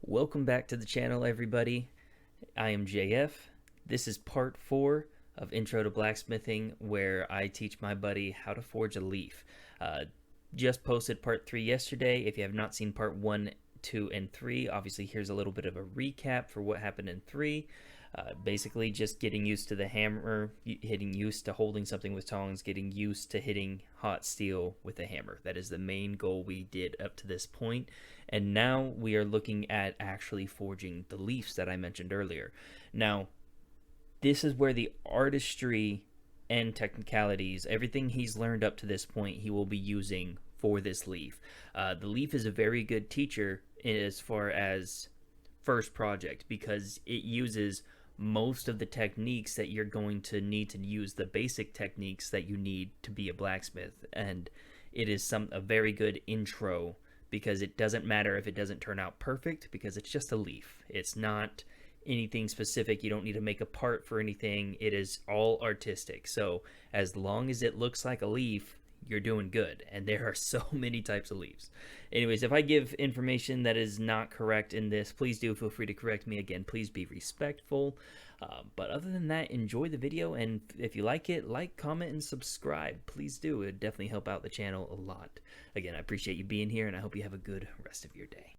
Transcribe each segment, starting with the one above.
Welcome back to the channel, everybody. I am JF. This is part 4 of Intro to Blacksmithing, where I teach my buddy how to forge a leaf. Just posted part 3 yesterday. If you have not seen part 1, 2, and 3, obviously here's a little bit of a recap for what happened in 3. Basically just getting used to the hammer, getting used to holding something with tongs, getting used to hitting hot steel with a hammer. That is the main goal we did up to this point. And now we are looking at actually forging the leaves that I mentioned earlier. Now, this is where the artistry and technicalities, everything he's learned up to this point, he will be using for this leaf. The leaf is a very good teacher as far as first project, because it uses most of the techniques that you're going to need to use, the basic techniques that you need to be a blacksmith. And it is a very good intro, because it doesn't matter if it doesn't turn out perfect, because it's just a leaf. It's not anything specific. You don't need to make a part for anything. It is all artistic. So as long as it looks like a leaf, you're doing good. And there are so many types of leaves. Anyways, if I give information that is not correct in this, please do feel free to correct me. Again, please be respectful. But other than that, enjoy the video, and if you like it, like, comment, and subscribe. Please do. It would definitely help out the channel a lot. Again, I appreciate you being here, and I hope you have a good rest of your day.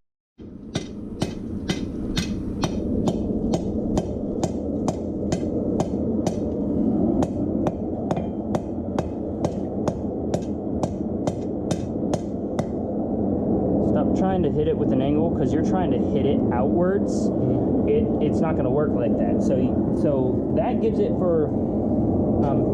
Stop trying to hit it with an angle, because you're trying to hit it outwards. It's not going to work like that. So that gives it for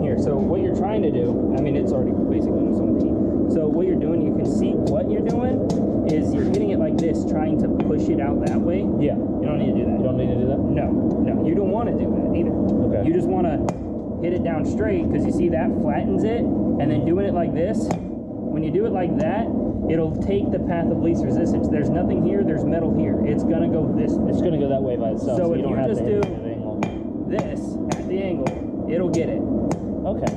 here. So what you're trying to do, I mean, it's already basically almost on the heat. So what you're doing, you can see what you're doing is you're hitting it like this, trying to push it out that way. Yeah. You don't need to do that. You don't need to do that? No. You don't want to do that either. Okay. You just want to hit it down straight, because you see that flattens it, and then doing it like this, when you do it like that, it'll take the path of least resistance. There's nothing here, there's metal here. It's gonna go this way. It's gonna go that way by itself. So if you don't you have just to do angle. this at the angle, it'll get it. Okay.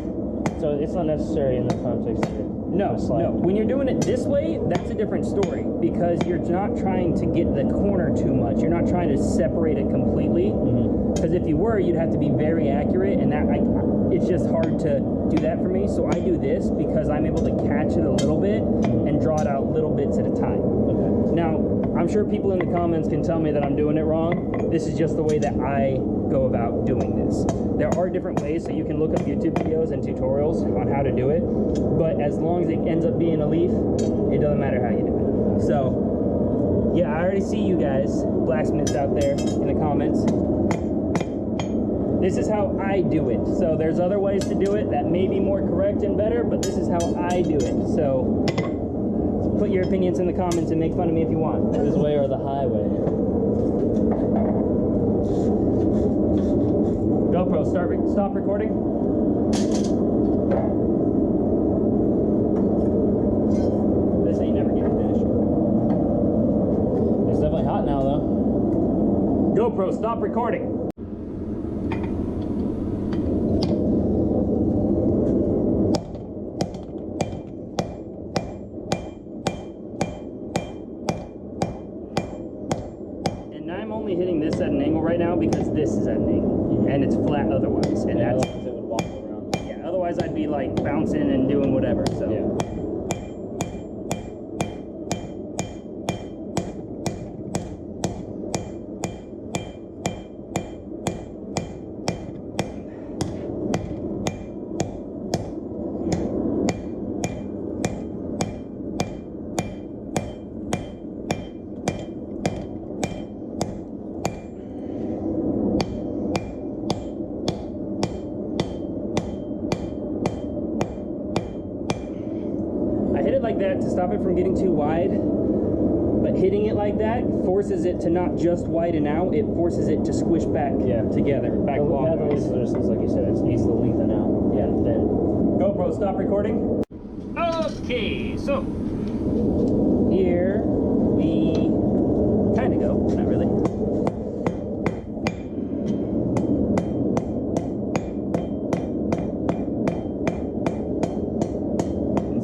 So it's not necessary in the context of it. No. When you're doing it this way, that's a different story, because you're not trying to get the corner too much. You're not trying to separate it completely. Because if you were, you'd have to be very accurate, and it's just hard to do that for me. So I do this because I'm able to catch it a little bit and draw it out little bits at a time. Okay. Now, I'm sure people in the comments can tell me that I'm doing it wrong. This is just the way that I go about doing this. There are different ways, so you can look up YouTube videos and tutorials on how to do it. But as long as it ends up being a leaf, it doesn't matter how you do it. So, yeah, I already see you guys, blacksmiths out there in the comments. This is how I do it. So there's other ways to do it that may be more correct and better, but this is how I do it. So put your opinions in the comments and make fun of me if you want. This way or the highway? GoPro, stop recording. This ain't never getting finished. It's definitely hot now, though. GoPro, stop recording. Hitting this at an angle right now because this is at an angle, and it's flat otherwise, and yeah, that's otherwise it would wobble around. Yeah, otherwise I'd be like bouncing and doing whatever. So yeah. like that to stop it from getting too wide, but hitting it like that forces it to not just widen out, it forces it to squish back together, back long. Like you said, it needs to lengthen out. Yeah, then. GoPro, stop recording. Okay, so here we kind of go, not really.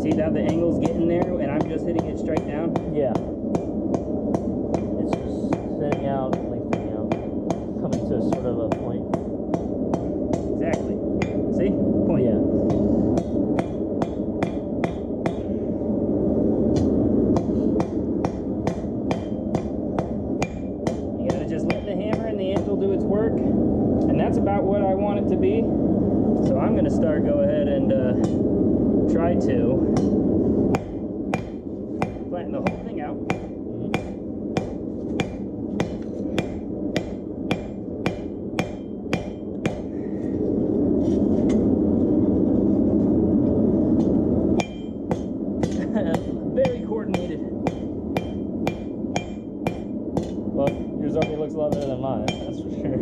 See how the angle's getting there, and I'm just hitting it straight down? Yeah. It's just that's about what I want it to be. So I'm going to go ahead and try to flatten the whole thing out. Very coordinated. Well, yours already looks a lot better than mine, that's for sure.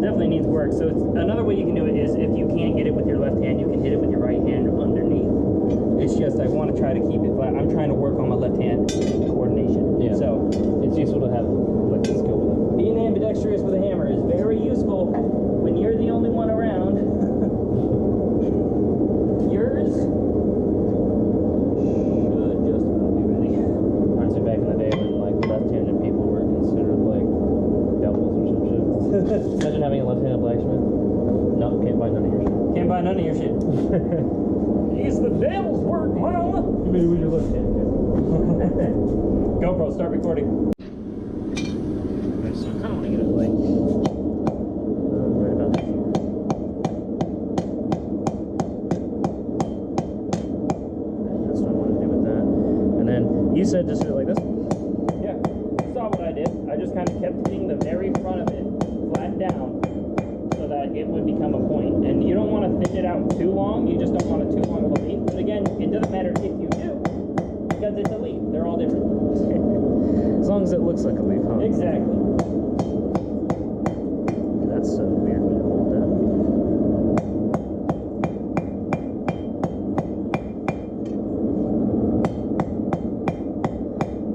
Definitely needs work. So another way you can do it is if you can't get it with your left hand, you can hit it with your right hand underneath. It's just I want to try to keep it flat. I'm trying to work on my left hand coordination. Yeah. So it's useful to have like this skill with it. Being ambidextrous with a hammer is very useful when you're the only one around. Yours should just about be ready. Honestly, back in the day when like left-handed people were considered like devils or some shit. Imagine having a left-handed blacksmith. No, can't buy none of your shit. Can't buy none of your shit. It's the devil's work, mama. You made it with your left hand. GoPro, start recording. So I kind of want to get it like right about here. That's what I want to do with that. And then you said just do it like this. Yeah, you saw what I did. I just kind of kept hitting the very front of it flat down so that it would become a point. And you don't want to thin it out too long. You just don't want it too long of a leaf. But again, it doesn't matter if you do, because it's a leaf. They're all different. As long as it looks like a leaf, huh? Exactly. That's a weird way to hold that.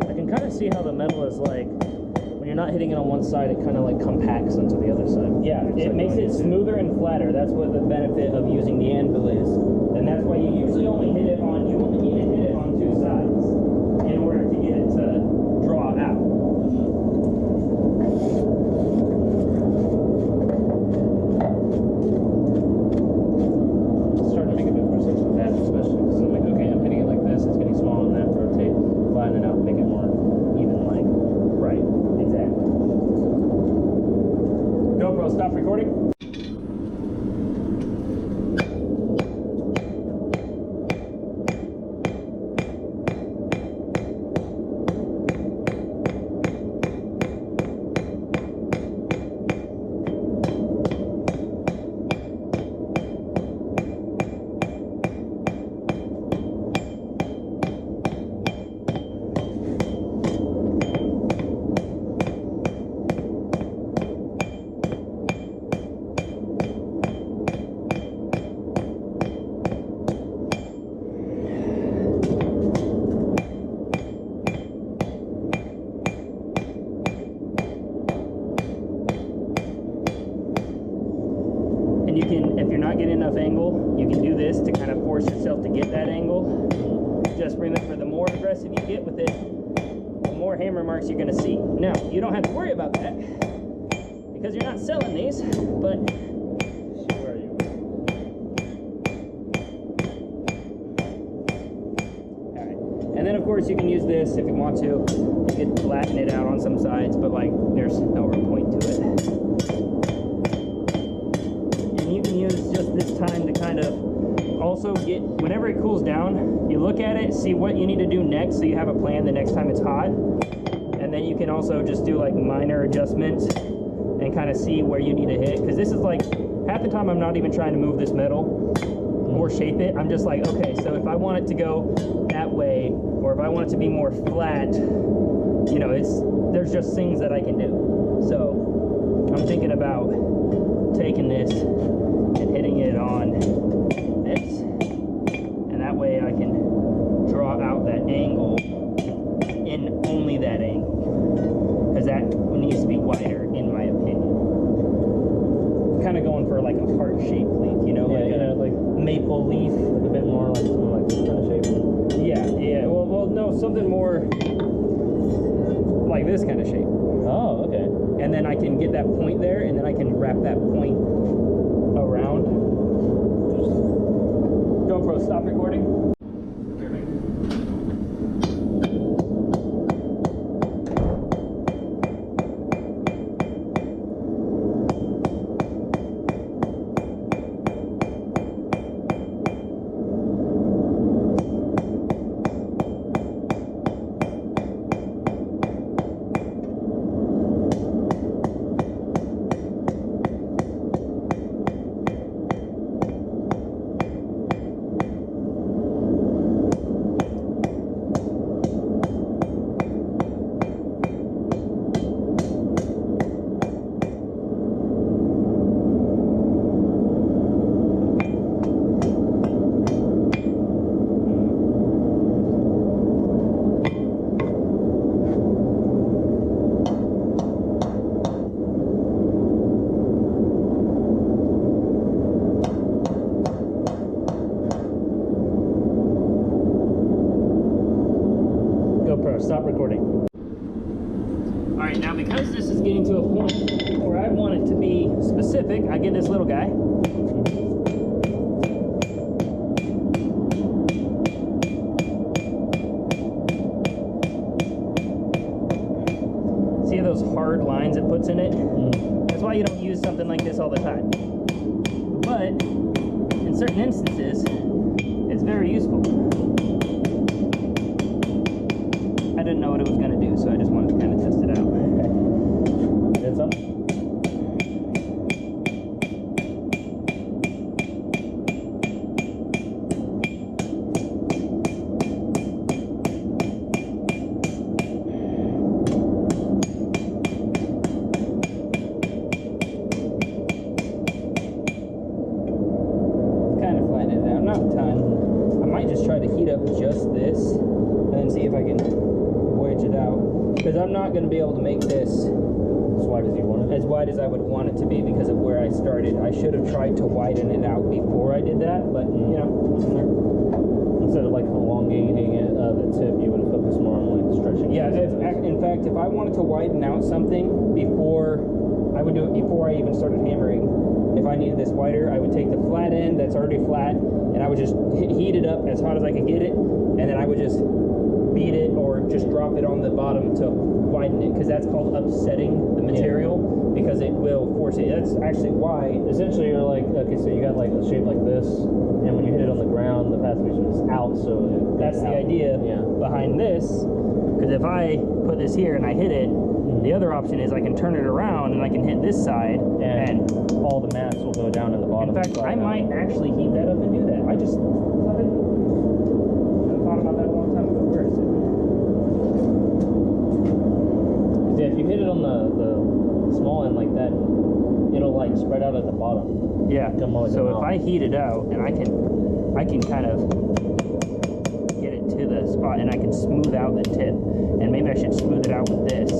I can kind of see how the metal is like, when you're not hitting it on one side, it kind of like compacts onto the other side. Yeah, it makes it smoother and flatter. That's what the benefit of using the anvil is. And that's why you usually only hit it on, you only need to hit it on two sides in order to get it to draw out. It's starting to make a bit more sense with that, especially because I'm like, okay, I'm hitting it like this, it's getting small on that, rotate, flatten it out, make it more even, like, right, exactly. GoPro, stop recording. You can, if you're not getting enough angle, you can do this to kind of force yourself to get that angle. Just remember, the more aggressive you get with it, the more hammer marks you're going to see. Now, you don't have to worry about that because you're not selling these, but sure you will. Alright, and then of course you can use this if you want to. You can flatten it out on some sides, but like there's no real point to it. Just this time to kind of also get, whenever it cools down, you look at it, see what you need to do next so you have a plan the next time it's hot. And then you can also just do like minor adjustments and kind of see where you need to hit. Because this is like, half the time I'm not even trying to move this metal or shape it. I'm just like, okay, so if I want it to go that way, or if I want it to be more flat, you know, there's just things that I can do. So I'm thinking about taking this and hitting it on this, and that way I can draw out that angle in only that angle, because that needs to be wider in my opinion. Kind of going for like a heart-shaped leaf, you know, yeah, like a maple leaf with a bit more like something like this kind of shape. Yeah. Well, no, something more like this kind of shape. Oh, okay. And then I can get that point there, and then I can wrap that point around. GoPro, stop recording. recording. All right, now because this is getting to a point where I want it to be specific, I get this little guy. See those hard lines it puts in it? That's why you don't use something like this all the time. But in certain instances, it's very useful. I didn't know what it was going to do, so I just wanted to kind of test it out. Did some? Kind of flatten it out, not a ton. I might just try to heat up just this and then see if I can wedge it out. Because I'm not going to be able to make this As wide as you want it? as wide as I would want it to be because of where I started. I should have tried to widen it out before I did that, but you know, Instead of like elongating it, the tip, you would focus more on like stretching. yeah. In fact, if I wanted to widen out something before, I would do it before I even started hammering. If I needed this wider, I would take the flat end that's already flat, and I would just heat it up as hot as I could get it, and then I would just beat it or just drop it on the bottom to widen it, because that's called upsetting the material, because it will force it. That's actually why. Essentially, you're like, okay, so you got like a shape like this, and when you hit it on the ground, the passage is out, so That's the idea behind this, because if I put this here and I hit it, the other option is I can turn it around and I can hit this side, and all the mats will go down in the bottom. in fact, I might actually heat that up and do that. I just thought about that a long time ago. Where is it? Yeah, if you hit it on the small end like that, it'll like spread out at the bottom. Yeah. Become more like So a if knob. I heat it out and I can kind of get it to the spot and I can smooth out the tip, and maybe I should smooth it out with this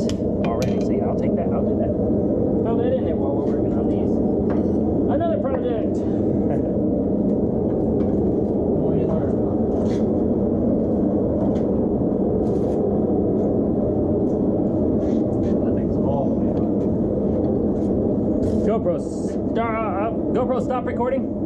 already. So yeah, I'll take that. I'll do that. Throw that in there while we're working on these. Another project. What do you learn? That thing's small. GoPro, stop recording.